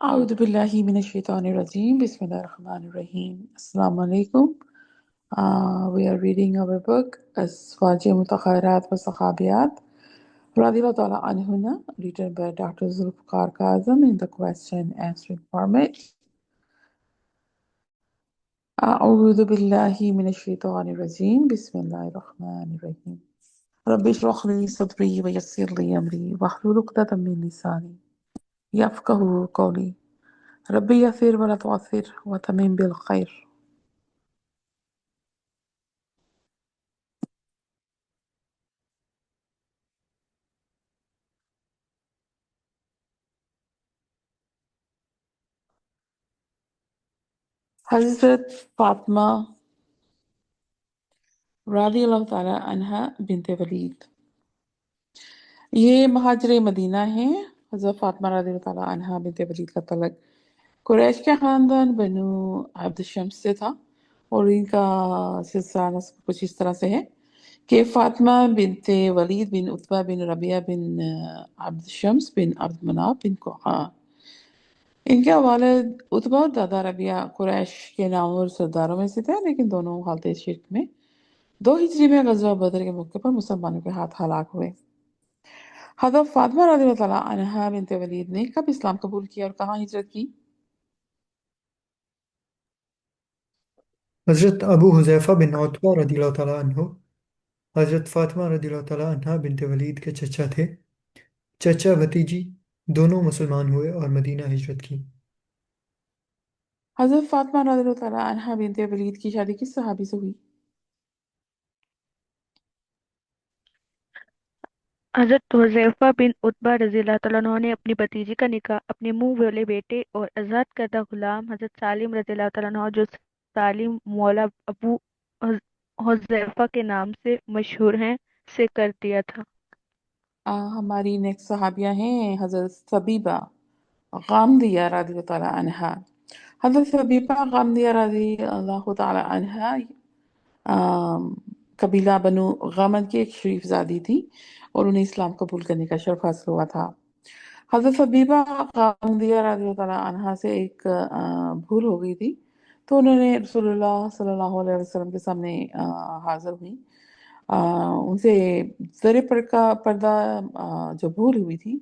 أعوذ بالله من الشيطان الرجيم بسم الله الرحمن الرحيم Assalamu alaikum. We are reading our book أزواج متخيرات وصحابيات رضي الله تعالى عنهن, written by Dr. Zulfikar Kazim in the question answering format. أعوذ بالله من الشيطان الرجيم بسم الله الرحمن الرحيم رب اشرح لي صدري ويسر لي أمري واحلل عقدة من لساني يفقهوا قولي ربي يسر ولا تعسر وتمم بالخير. حضرت فاطمہ رضی اللہ تعالیٰ عنہا بنت ولید یہ مہاجر مدینہ ہیں۔ حضرت فاطمہ رضی اللہ تعالیٰ عنہا بنت ولید کا تعلق قریش کے خاندان بنو عبد الشمس سے تھا، اور ان کا سلسلہ نسب کچھ اس طرح سے ہے کہ فاطمہ بنت ولید بن عتبہ بن ربیعہ بن عبد الشمس بن عبد مناف بن قحا، ان کے والد عتبہ اور دادا ربیعہ قریش کے نامور سرداروں میں سے تھے، لیکن دونوں حالت شرک میں 2 ہجری میں غزوہ بدر کے موقع پر مسلمانوں کے ہاتھ ہلاک ہوئے۔ حضرت فاطمہ رضی اللہ تعالیٰ عنہا بنت ولید نے کب اسلام قبول کیا اور کہاں ہجرت کی؟ حضرت ابو حذیفہ بن عتبہ رضی اللہ تعالیٰ عنہ حضرت فاطمہ رضی اللہ تعالیٰ عنہ بنت ولید کے چچا تھے۔ چچا بھتیجی دونوں مسلمان ہوئے اور مدینہ ہجرت کی۔ حضرت فاطمہ رضی اللہ تعالیٰ عنہا بنت ولید کی شادی کس صحابی سے ہوئی؟ حضرت حذیفہ بن عتبہ رضی اللہ تعالیٰ عنہ نے اپنی بھتیجی کا نکاح اپنے منہ والے بیٹے اور آزاد کردہ غلام حضرت سالم رضی اللہ تعالیٰ عنہ جو سالم مولا ابو حذیفہ کے نام سے مشہور ہیں سے کر دیا تھا۔ ہماری نیکسٹ صحابیہ ہیں حضرت صبیبہ غامدیہ رضی اللہ تعالیٰ عنہا۔ حضرت صبیبہ غامدیہ رضی اللہ تعالیٰ عنہا قبیلہ بنو غامد کی ایک شریف زادی تھی، اور انہیں اسلام قبول کرنے کا شرف حاصل ہوا تھا۔ حضرت حبیبہ غامدیہ رضی اللہ تعالیٰ عنہا سے ایک بھول ہو گئی تھی، تو انہوں نے رسول اللہ صلی اللہ علیہ وسلم کے سامنے حاضر ہوئی۔ ان سے زر پردہ جو بھول ہوئی تھی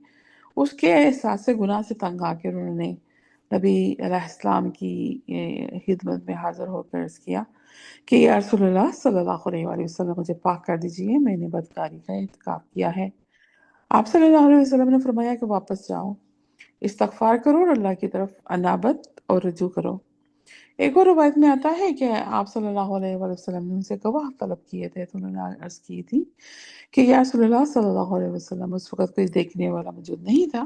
اس کے احساس سے گناہ سے تنگ آ کر انہوں نے نبی علیہ السلام کی خدمت میں حاضر ہو کر عرض کیا کہ یا رسول اللہ صلی اللہ علیہ وآلہ وسلم مجھے پاک کر دیجئے، میں نے بدکاری کا ارتکاب کیا ہے۔ آپ صلی اللہ علیہ وسلم نے فرمایا کہ واپس جاؤ، استغفار کرو اور اللہ کی طرف انابت اور رجوع کرو۔ ایک اور روایت میں آتا ہے کہ آپ صلی اللہ علیہ وآلہ وسلم نے ان سے گواہ طلب کیے تھے، تو انہوں نے عرض کی تھی کہ یا رسول اللہ صلی اللہ علیہ وسلم، اس وقت کوئی دیکھنے والا موجود نہیں تھا،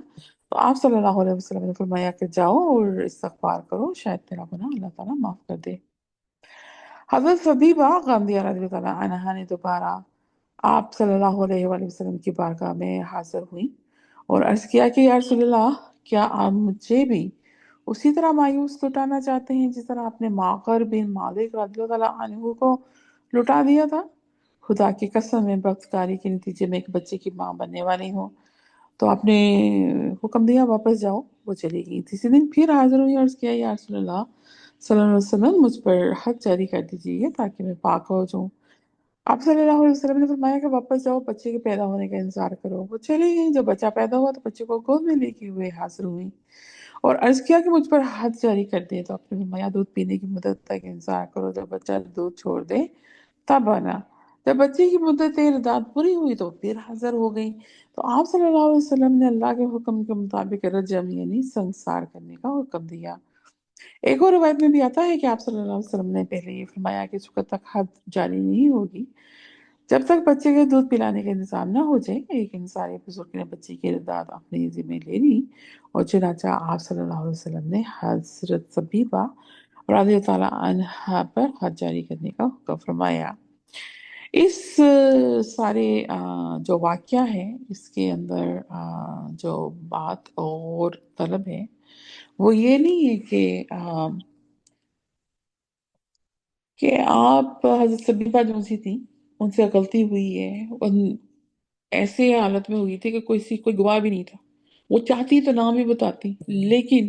تو آپ صلی اللہ علیہ وسلم نے فرمایا کہ جاؤ اور استغفار کرو، شاید تیرا گناہ اللہ تعالیٰ معاف کر دے۔ حضرت حبیبہ غامدیہ رضی اللہ تعالیٰ عنہا نے دوبارہ آپ صلی اللہ علیہ وآلہ وسلم کی بارگاہ میں حاضر ہوئی اور عرض کیا کہ یا رسول اللہ، کیا آپ مجھے بھی اسی طرح مایوس لٹانا چاہتے ہیں جس طرح آپ نے معقر بن مالک رضی اللہ تعالیٰ عنہ کو لٹا دیا تھا؟ خدا کی قسم میں بدکاری کے نتیجے میں ایک بچے کی ماں بننے والی ہوں۔ تو آپ نے حکم دیا واپس جاؤ، وہ چلی گئی۔ تیسرے دن پھر حاضر ہوئی، عرض کیا یا رسول اللہ صلی اللہ علیہ وسلم، مجھ پر حد جاری کر دیجیے تاکہ میں پاک ہو جاؤں۔ آپ صلی اللہ علیہ وسلم نے فرمایا کہ واپس جاؤ، بچے کے پیدا ہونے کا انتظار کرو۔ وہ چلی گئی، جب بچہ پیدا ہوا تو بچے کو گود میں لے کے ہوئے حاضر ہوئی اور عرض کیا کہ مجھ پر حد جاری کر دے، تو آپ نے فرمایا دودھ پینے کی مدت تک انتظار کرو، جب بچہ دودھ چھوڑ دے تب آنا۔ جب بچے کی مدت رضاعت پوری ہوئی تو پھر حاضر ہو گئی، تو آپ صلی اللہ علیہ وسلم نے اللہ کے حکم کے مطابق رجم یعنی سنسار کرنے کا حکم دیا۔ ایک اور روایت میں بھی آتا ہے کہ آپ صلی اللہ علیہ وسلم نے پہلے یہ فرمایا کہ اس وقت تک حد جاری نہیں ہوگی جب تک بچے کے دودھ پلانے کا انتظام نہ ہو جائے۔ ایک انصاری بزرگ نے بچے کی رضاعت اپنے ذمہ لے لی، اور چنانچہ آپ صلی اللہ علیہ وسلم نے حضرت صبیبہ رضی اللہ تعالیٰ عنہا پر حد جاری کرنے کا حکم فرمایا۔ اس سارے جو واقعہ ہے اس کے اندر جو بات اور طلب ہے وہ یہ نہیں ہے کہ آپ حضرت صبیبہ جو سی تھی ان سے غلطی ہوئی ہے، ان ایسے حالت میں ہوئی تھی کہ کوئی گواہ بھی نہیں تھا، وہ چاہتی تو نام بھی بتاتی، لیکن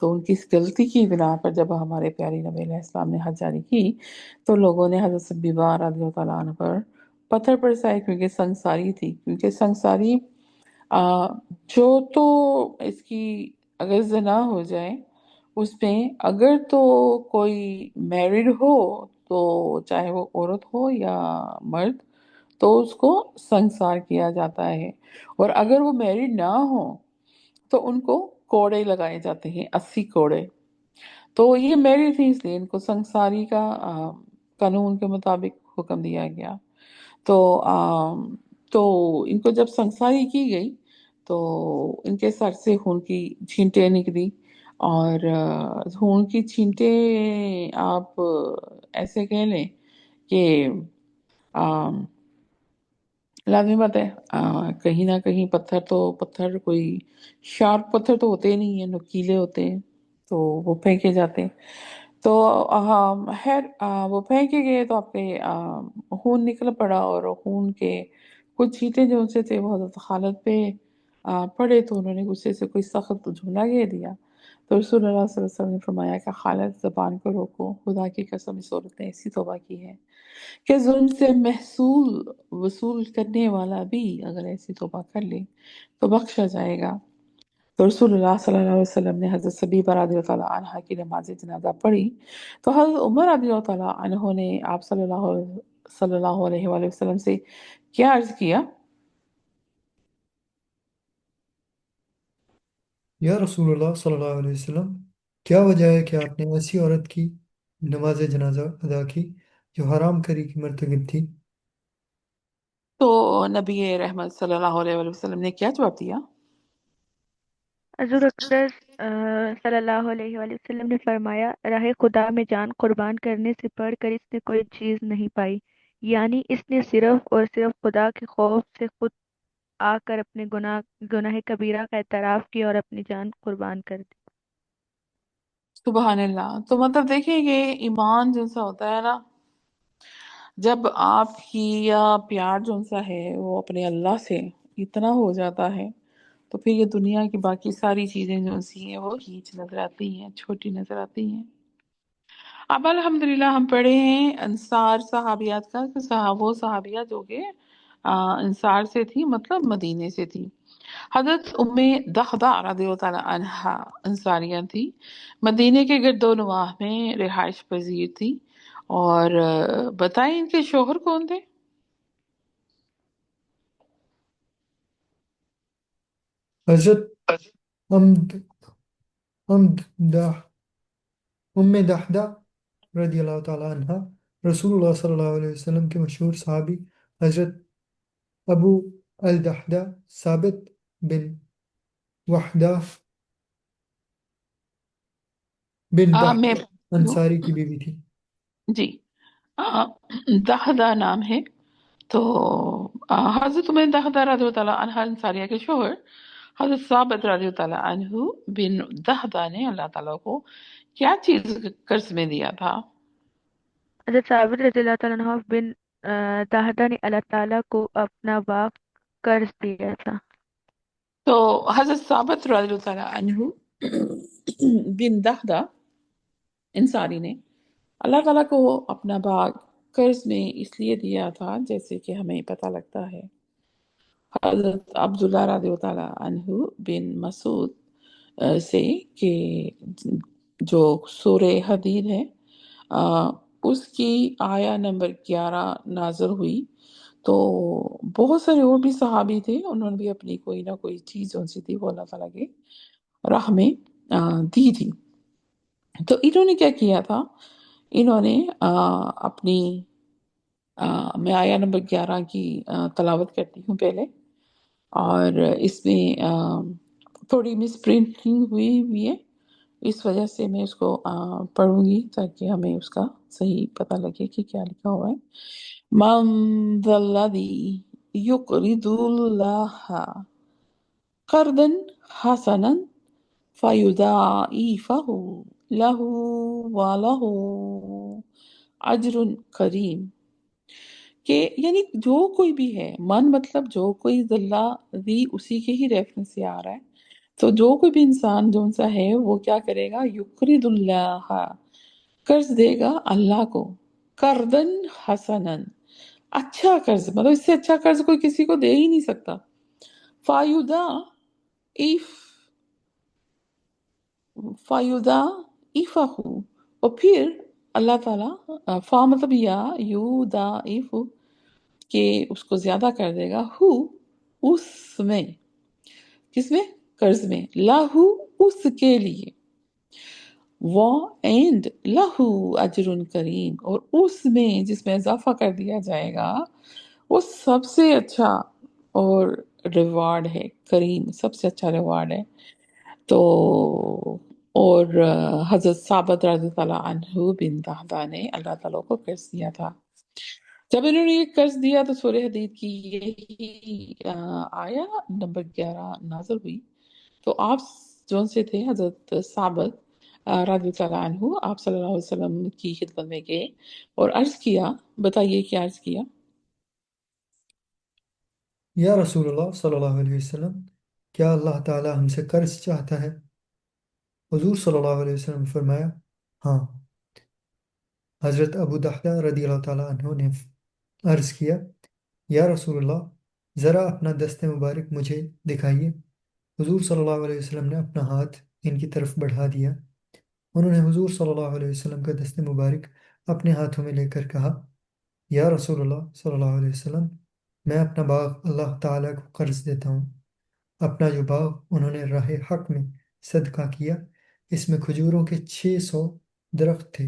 تو ان کی اس غلطی کی بنا پر جب ہمارے پیارے نبی علیہ السلام نے حج جاری کی تو لوگوں نے حضرت سبیبہ رضی اللہ تعالیٰ عنہ پر پتھر برسائے، کیونکہ سنگساری تھی. کیونکہ سنگساری جو تو اس کی اگر زنا ہو جائے اس میں اگر تو کوئی میرڈ ہو تو چاہے وہ عورت ہو یا مرد تو اس کو سنگسار کیا جاتا ہے، اور اگر وہ میرڈ نہ ہو تو ان کو کوڑے لگائے جاتے ہیں، 80 کوڑے. تو یہ میرڈ تھی اس لیے ان کو سنگساری کا قانون کے مطابق حکم دیا گیا. تو تو ان کو جب سنساری کی گئی تو ان کے سر سے خون کی چھینٹیں نکلی، اور خون کی چھینٹیں آپ ایسے کہہ لیں کہ لازمی بات ہے کہیں نہ کہیں پتھر کوئی شارپ پتھر تو ہوتے ہی نہیں ہیں، نکیلے ہوتے ہیں، تو وہ پھینکے جاتے ہیں. تو خیر وہ پھینکے گئے تو آپ کے خون نکل پڑا، اور خون کے کچھ چھینٹے جو ان سے تھے وہ حضرت خالد پہ پڑے، تو انہوں نے غصے سے کوئی سخت جملہ کہہ دیا. تو رسول اللہ صلی اللہ علیہ وسلم نے فرمایا کہ خالد زبان کو روکو، خدا کی قسم اس عورت نے ایسی توبہ کی ہے کہ ظلم سے محصول وصول کرنے والا بھی اگر ایسی توبہ کر لے تو بخشا جائے گا. تو رسول اللہ صلی اللہ علیہ وسلم نے حضرت سبیبہ رضی اللہ تعالیٰ عنہ کی نماز جنازہ پڑھی. تو حضرت عمر رضی اللہ تعالیٰ عنہ نے آپ صلی اللہ علیہ وآلہ وسلم سے کیا عرض کیا؟ یا رسول اللہ صلی اللہ علیہ وسلم، کیا وجہ ہے کہ آپ نے ایسی عورت کی نماز جنازہ ادا کی جو حرام کاری کی مرتکب تھی؟ تو نبی رحمت صلی اللہ علیہ وآلہ وسلم نے کیا جواب دیا؟ حضور اقدس صلی اللہ علیہ وآلہ وسلم نے فرمایا، راہ خدا میں جان قربان کرنے سے بڑھ کر اس نے کوئی چیز نہیں پائی، یعنی اس نے صرف اور صرف خدا کے خوف سے خود آ کر اپنے گناہ کبیرہ کا اعتراف کیا اور اپنی جان قربان کر دی. سبحان اللہ. تو مطلب دیکھیں یہ ایمان جو سا ہوتا ہے نا، جب آپ کی یا پیار جو سا ہے وہ اپنے اللہ سے اتنا ہو جاتا ہے تو پھر یہ دنیا کی باقی ساری چیزیں جو سی ہیں وہ ہیچ نظر آتی ہیں، چھوٹی نظر آتی ہیں. اب الحمدللہ ہم پڑھے ہیں انصار صحابیات کا کہ وہ صحابیہ جو کہ انصار سے تھی، مطلب مدینے سے تھی. حضرت ام دغدغہ رضی اللہ تعالیٰ عنہا انصاریہ تھی، مدینے کے گرد و نواح میں رہائش پذیر تھی. اور بتائیں ان کے شوہر کون تھے؟ حضرت امد ام دحدہ رضی اللہ تعالیٰ عنہ رسول اللہ صلی اللہ علیہ وسلم کے مشہور صحابی حضرت ابو الدحدہ ثابت بن وحدہ بن میں دحدہ انصاری کی بیوی تھی. جی دہدہ نام ہے. تو حضرت عمر دہدہ رضی اللہ تعالیٰ عنہ انصاریہ کے شوہر حضرت ثابت رضی اللہ تعالیٰ عنہ بن دہدہ نے اللہ تعالیٰ کو کیا چیز قرض میں دیا تھا؟ حضرت ثابت رضی اللہ تعالیٰ عنہ بن دہدہ نے اللہ تعالیٰ کو اپنا باغ قرض دیا تھا. تو حضرت ثابت رضی اللہ تعالیٰ عنہ بن دہدہ انصاری نے اللہ تعالیٰ کو اپنا باغ قرض میں اس لیے دیا تھا، جیسے کہ ہمیں پتہ لگتا ہے حضرت عبداللہ رضی اللہ تعالیٰ عنہ بن مسعود سے کہ جو سورہ حدید ہے اس کی آیا نمبر 11 نازل ہوئی. تو بہت سارے اور بھی صحابی تھے، انہوں نے بھی اپنی کوئی نہ کوئی چیز جو سی تھی وہ اللہ تعالیٰ کے راہ میں دی تھی. تو انہوں نے کیا کیا تھا، انہوں نے اپنی میں آیا نمبر 11 کی تلاوت کرتی ہوں پہلے، اور اس میں تھوڑی مس پرنٹنگ ہوئی ہے، اس وجہ سے میں اس کو پڑھوں گی تاکہ ہمیں اس کا صحیح پتہ لگے کہ کیا لکھا ہوا ہے. من ذا الذی یقرض اللہ قرضا حسنا فیضاعفہ لہ ولہ اجر کریم. کہ یعنی جو کوئی بھی ہے، من مطلب جو کوئی ذلہ ذی اسی کے ہی ریفرنس سے آ رہا ہے. تو جو کوئی بھی انسان جو سا ہے وہ کیا کرے گا، یقرض اللہ، قرض دے گا اللہ کو، قرضن حسنن، اچھا قرض، مطلب اس سے اچھا قرض کوئی کسی کو دے ہی نہیں سکتا، فایودہ ایف فایودہ ایفہ، اور پھر اللہ تعالیٰ، فا مطلب یا، یو دا ایف، کہ اس کو زیادہ کر دے گا، ہو اس میں، کس میں، قرض میں، لاہو اس کے لیے، وہ اینڈ لہو اجر کریم، اور اس میں جس میں اضافہ کر دیا جائے گا وہ سب سے اچھا اور ریوارڈ ہے، کریم سب سے اچھا ریوارڈ ہے۔ تو اور حضرت ثابت رضی اللہ عنہ بن دہدہ نے اللہ تعالیٰ کو قرض دیا تھا۔ جب انہوں نے یہ قرض دیا تو سورہ حدید کی یہی آیا نمبر 11 نازل ہوئی۔ تو آپ جو سے تھے حضرت ثابت رضی اللہ عنہ، آپ صلی اللہ علیہ وسلم کی خدمت میں گئے اور عرض کیا، بتائیے کیا عرض کیا؟ یا رسول اللہ صلی اللہ علیہ وسلم، کیا اللہ تعالیٰ ہم سے قرض چاہتا ہے؟ حضور صلی اللہ علیہ وسلم نے فرمایا ہاں۔ حضرت ابو دحدہ رضی اللہ تعالیٰ عنہ نے عرض کیا، یا رسول اللہ، ذرا اپنا دست مبارک مجھے دکھائیے۔ حضور صلی اللہ علیہ وسلم نے اپنا ہاتھ ان کی طرف بڑھا دیا۔ انہوں نے حضور صلی اللہ علیہ وسلم کا دست مبارک اپنے ہاتھوں میں لے کر کہا، یا رسول اللہ صلی اللہ علیہ وسلم، میں اپنا باغ اللہ تعالیٰ کو قرض دیتا ہوں۔ اپنا جو باغ انہوں نے راہ حق میں صدقہ کیا، اس میں کھجوروں کے 600 درخت تھے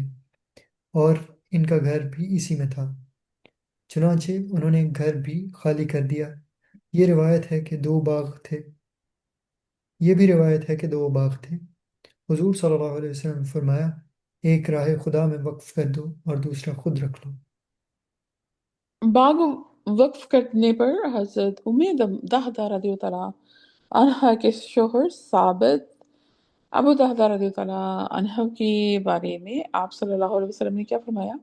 اور ان کا گھر بھی اسی میں تھا، چنانچہ انہوں نے گھر بھی خالی کر دیا۔ یہ روایت ہے کہ دو باغ تھے یہ بھی روایت ہے کہ دو باغ تھے۔ حضور صلی اللہ علیہ وسلم نے فرمایا، ایک راہ خدا میں وقف کر دو اور دوسرا خود رکھ لو۔ باغ وقف کرنے پر حضرت دہدہ رضی اللہ عنہ کے شوہر ثابت ابو دہدہ رضی اللہ عنہ کے بارے میں آپ صلی اللہ علیہ وسلم نے کیا فرمایا؟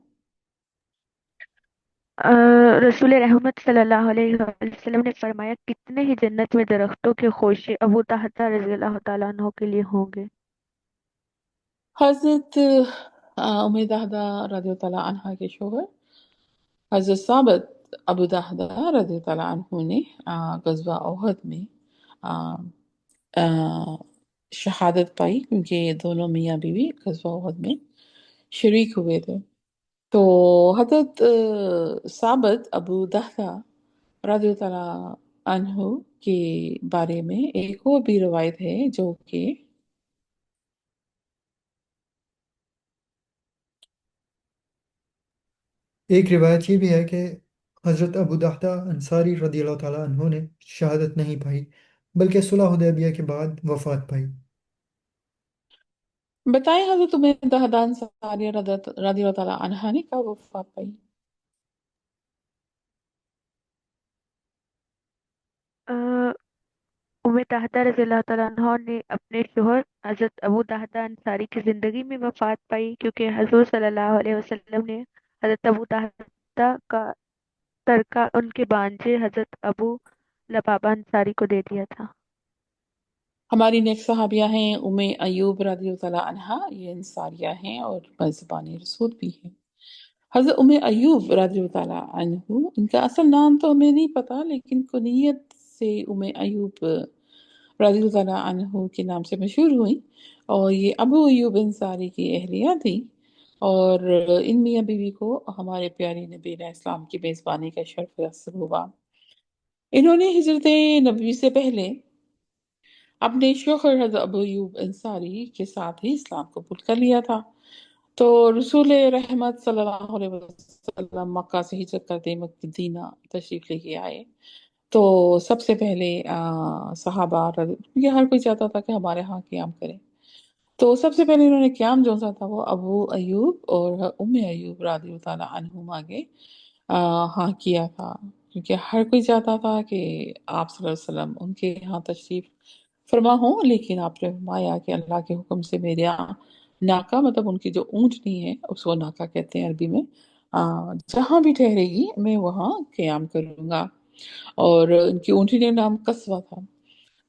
رسول رحمت صلی اللہ علیہ وسلم نے فرمایا، کتنے ہی جنت میں درختوں کے خوشے ابو طلحہ رضی اللہ تعالیٰ عنہ کے لیے ہوں گے۔ حضرت دہدہ رضی اللہ عنہ کے شوہر حضرت ثابت ابو دہدہ رضی اللہ عنہ نے غزوہ احد میں آ، آ، شہادت پائی، کیونکہ یہ دونوں میاں بیوی غزوہ احد میں شریک ہوئے تھے۔ تو حضرت ثابت ابو دہدہ رضی اللہ عنہ کے بارے میں ایک اور بھی روایت ہے، جو کہ ایک روایت یہ بھی ہے کہ حضرت ابو دحدہ انصاری رضی اللہ تعالیٰ عنہ نے شہادت نہیں پائی، بلکہ صلح حدیبیہ کے بعد وفات پائی۔ بتائیں حضرت دہدہ انصاری رضی اللہ تعالیٰ عنہ نے کب وفات پائی؟ طلحہ رضی اللہ تعالیٰ عنہ نے اپنے شوہر حضرت ابو طلحہ انصاری کی زندگی میں وفات پائی، کیونکہ حضور صلی اللہ علیہ وسلم نے حضرت ابو طلحہ کا ترکہ ان کے بانجے حضرت ابو لبابہ انصاری کو دے دیا تھا۔ ہماری نیک صحابیہ ہیں ایوب رضی اللہ عنہا، یہ انصاریہ ہیں اور میزبان رسول بھی ہیں۔ حضرت ایوب رضی اللہ عنہ، ان کا اصل نام تو ہمیں نہیں پتا، لیکن کنیت سے ایوب رضی اللہ عنہ کے نام سے مشہور ہوئی، اور یہ ابو ایوب انصاری کی اہلیہ تھی، اور ان میاں بیوی کو ہمارے پیارے نبی علیہ السلام کی میزبانی کا شرف حاصل ہوا۔ انہوں نے ہجرت نبوی سے پہلے اپنے شوہر حضرت ابو ایوب انصاری کے ساتھ ہی اسلام قبول کر لیا تھا۔ تو رسول رحمت صلی اللہ علیہ وسلم مکہ سے ہجرت کرتے مدینہ تشریف لے کے آئے، تو سب سے پہلے صحابہ یہ ہر کوئی چاہتا تھا کہ ہمارے ہاں قیام کرے، تو سب سے پہلے انہوں نے قیام جو سا تھا وہ ابو ایوب اور ایوب رضی اللہ عنہما کے ہاں کیا تھا، کیونکہ ہر کوئی چاہتا تھا کہ آپ صلی اللہ علیہ وسلم ان کے ہاں تشریف فرما ہوں، لیکن آپ نے فرمایا کہ اللہ کے حکم سے میرے یہاں ناکا، مطلب ان کی جو اونٹنی ہے اس کو ناکا کہتے ہیں عربی میں، جہاں بھی ٹھہرے گی میں وہاں قیام کروں گا، اور ان کی اونٹنی کا نام قصوہ تھا۔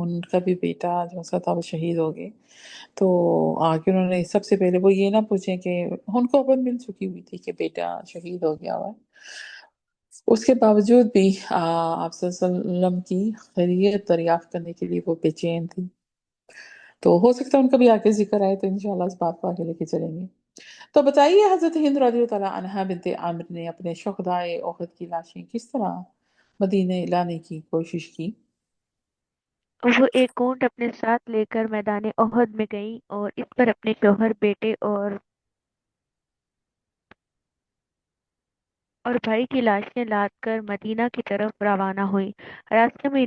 ان کا بھی بیٹا جو سا تھا وہ شہید ہو گئے. تو آگے انہوں نے سب سے پہلے وہ یہ نہ پوچھیں کہ ان کو خبر مل چکی ہوئی تھی کہ بیٹا شہید ہو گیا ہوا ہے. اس کے باوجود بھی آپ صلی اللہ علیہ وسلم کی خیریت دریافت کرنے کے لیے وہ بے چین تھی. تو ہو سکتا ہے ان کا بھی آگے ذکر آئے، تو انشاءاللہ اس بات کو آگے لے کے چلیں گے. تو بتائیے حضرت ہند رضی اللہ تعالیٰ عنہا بنت عامر نے اپنے شہدائے احد کی لاشیں کس طرح مدینہ لانے کی کوشش کی؟ وہ ایک اونٹ اپنے ساتھ لے کر میدان احد میں گئیں اور اس پر اپنے شوہر، بیٹے اور بھائی کی لاشیں لاد کر مدینہ کی طرف روانہ ہوئیں۔ راستے میں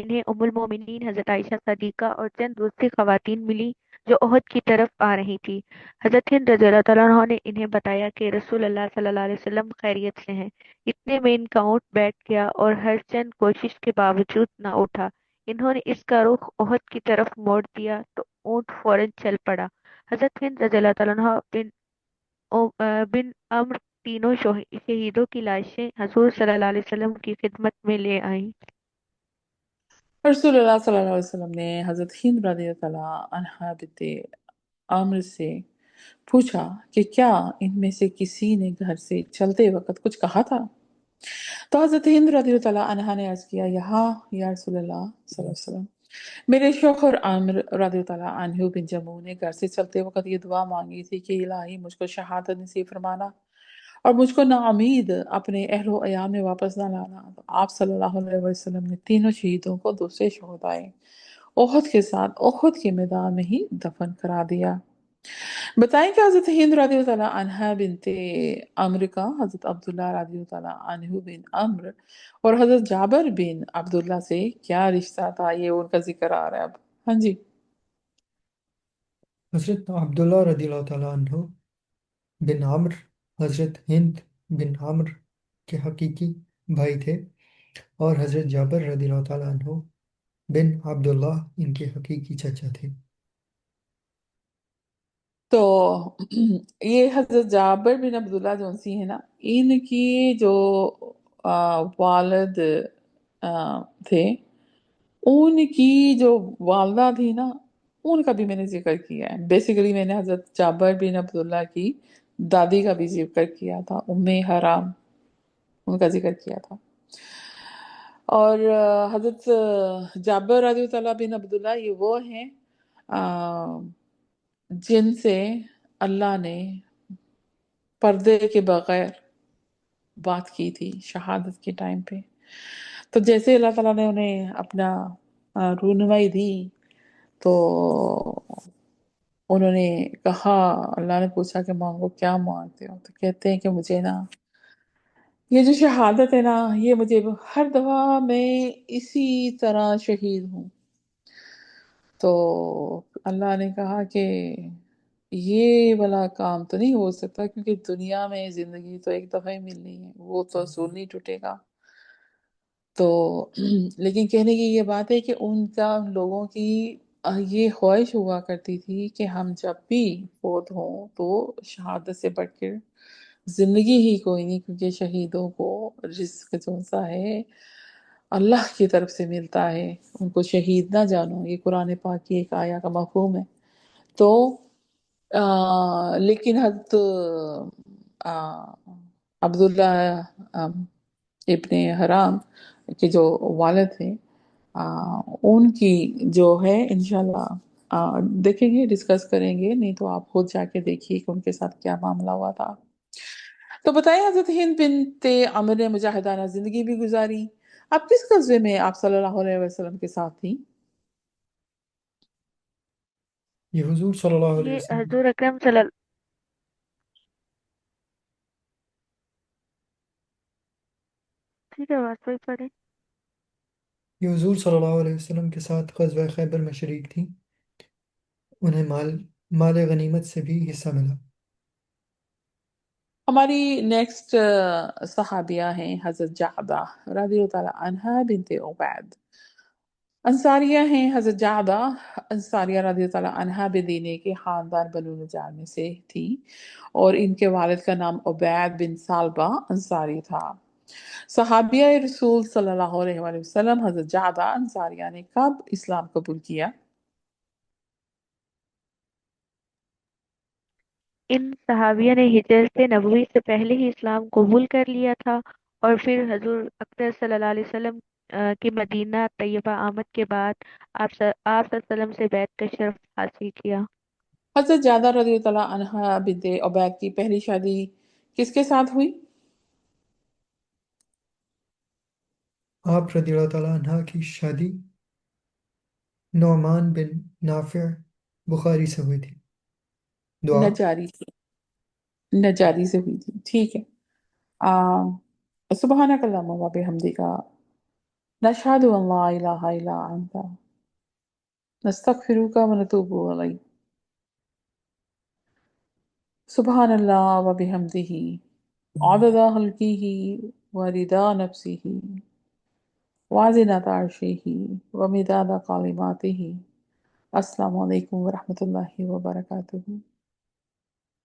انہیں ام المومنین حضرت عائشہ صدیقہ اور چند دوسری خواتین ملی جو احد کی طرف آ رہی تھی۔ حضرت ہند رضی اللہ تعالیٰ عنہ نے انہیں بتایا کہ رسول اللہ صلی اللہ علیہ وسلم خیریت سے ہیں۔ اتنے میں ان کا اونٹ بیٹھ گیا اور ہر چند کوشش کے باوجود نہ اٹھا۔ انہوں نے اس کا رخ احد کی طرف موڑ دیا تو اونٹ فوراً چل پڑا۔ حضرت ہند رضی اللہ تعالیٰ عنہ بن عمر تینوں شہیدوں کی لاشیں حضور صلی اللہ علیہ وسلم کی خدمت میں لے آئیں۔ رسول اللہ صلی اللہ علیہ وسلم نے حضرت ہند رضی اللہ تعالیٰ عنہا بنت عامر سے پوچھا کہ کیا ان میں سے کسی نے گھر سے چلتے وقت کچھ کہا تھا؟ تو حضرت ہند رضی اللہ تعالیٰ عنہا نے عرض کیا، یہاں یا رسول اللہ صلی اللہ علیہ وسلم، میرے شوہر عامر رضی اللہ تعالیٰ عنہ بن جموں نے گھر سے چلتے وقت یہ دعا مانگی تھی کہ الہی مجھ کو شہادت نصیب فرمانا اور مجھ کو ناامید اپنے اہل و عیال میں واپس نہ لانا. تو آپ صلی اللہ علیہ وسلم نے تینوں شہیدوں کو دوسرے شہدائے احد کے ساتھ احد کے میدان میں ہی دفن کرا دیا. بتائیں کہ حضرت ہند رضی اللہ تعالیٰ عنہ بنت عمر کا حضرت عبداللہ رضی اللہ تعالیٰ عنہ بن عمر اور حضرت جابر بن عبداللہ سے کیا رشتہ تھا؟ یہ ان کا ذکر آ رہا ہے اب. ہاں جی. حضرت عبداللہ رضی اللہ تعالیٰ عنہ بن عمر حضرت ہند بن عمر کے حقیقی بھائی تھے اور حضرت جابر رضی اللہ تعالیٰ عنہ بن عبداللہ ان کے حقیقی چچا تھے۔ تو یہ حضرت جابر بن عبداللہ جو سی ہے نا، ان کی جو والد تھے، ان کی جو والدہ تھی نا، ان کا بھی میں نے ذکر کیا ہے. بیسیکلی میں نے حضرت جابر بن عبداللہ کی دادی کا بھی ذکر کیا تھا، ام حرام، ان کا ذکر کیا تھا. اور حضرت جابر رضی اللہ بن عبداللہ یہ وہ ہیں جن سے اللہ نے پردے کے بغیر بات کی تھی شہادت کے ٹائم پہ. تو جیسے اللہ تعالیٰ نے انہیں اپنا رونمائی دی تو انہوں نے کہا، اللہ نے پوچھا کہ مانگو کیا مانگتے ہو؟ تو کہتے ہیں کہ مجھے نا یہ جو شہادت ہے نا، یہ مجھے ہر دفعہ میں اسی طرح شہید ہوں. تو اللہ نے کہا کہ یہ والا کام تو نہیں ہو سکتا، کیونکہ دنیا میں زندگی تو ایک دفعہ ہی ملنی ہے، وہ تو اصول نہیں ٹوٹے گا. تو لیکن کہنے کی یہ بات ہے کہ ان کا ان لوگوں کی یہ خواہش ہوا کرتی تھی کہ ہم جب بھی فوت ہوں تو شہادت سے بڑھ کر زندگی ہی کوئی نہیں، کیونکہ شہیدوں کو رزق جو سا ہے اللہ کی طرف سے ملتا ہے. ان کو شہید نہ جانو، یہ قرآن پاک کی ایک آیا کا مفہوم ہے. تو لیکن حضرت عبداللہ ابن حرام کے جو والد ہیں، ان کی جو ہے انشاءاللہ دیکھیں گے، ڈسکس کریں گے، نہیں تو آپ خود جا کے دیکھیے کہ ان کے ساتھ کیا معاملہ ہوا تھا. تو بتائیں حضرت ہند بنت عمر نے مجاہدانہ زندگی بھی گزاری. آپ کس غزوے میں آپ صلی اللہ علیہ وسلم کے ساتھ تھیں؟ یہ حضور صلی اللہ علیہ یہ وسلم حضور اکرم صلی اللہ ٹھیک ہے، بات کوئی پڑھے. یہ حضور صلی اللہ علیہ وسلم کے ساتھ غزوہ خیبر میں شریک تھیں۔ انہیں مال غنیمت سے بھی حصہ ملا۔ ہماری نیکسٹ صحابیہ ہیں حضرت جعدہ رضی اللہ تعالیٰ عنہا بنت عبید. انصاریہ ہیں حضرت جعدہ انصاریہ رضی اللہ تعالیٰ عنہا بدینے کے خاندان بنو نجار میں سے تھی، اور ان کے والد کا نام عبید بن سالبہ انصاری تھا. صحابیہ رسول صلی اللہ علیہ وآلہ وسلم حضرت جعدہ انصاریہ نے کب اسلام قبول کیا؟ ان صحابیہ نے ہجرت نبوی سے پہلے ہی اسلام قبول کر لیا تھا اور پھر حضور اکرم صلی اللہ علیہ وسلم کی مدینہ طیبہ آمد کے بعد آپ صلی اللہ علیہ وسلم سے بیعت کا شرف حاصل کیا۔ حضرت جعدہ رضی اللہ عنہا بنت عبید کی پہلی شادی کس کے ساتھ ہوئی؟ آپ رضی اللہ تعالیٰ عنہ کی شادی نعمان بن نافع بخاری سے ہوئی تھی۔ دعا نجاری سے نجاری سے ہوئی تھی، ٹھیک ہے۔ سبحانک اللہم و بحمدک نشہد ان لا الہ الا انت نستغفرک و نتوب الیک۔ سبحان اللہ و بحمدہ عدد خلقہ و رضا نفسہ وزنة عرشہ و مداد کلماتہ۔ السلام علیکم ورحمۃ اللہ وبرکاتہ۔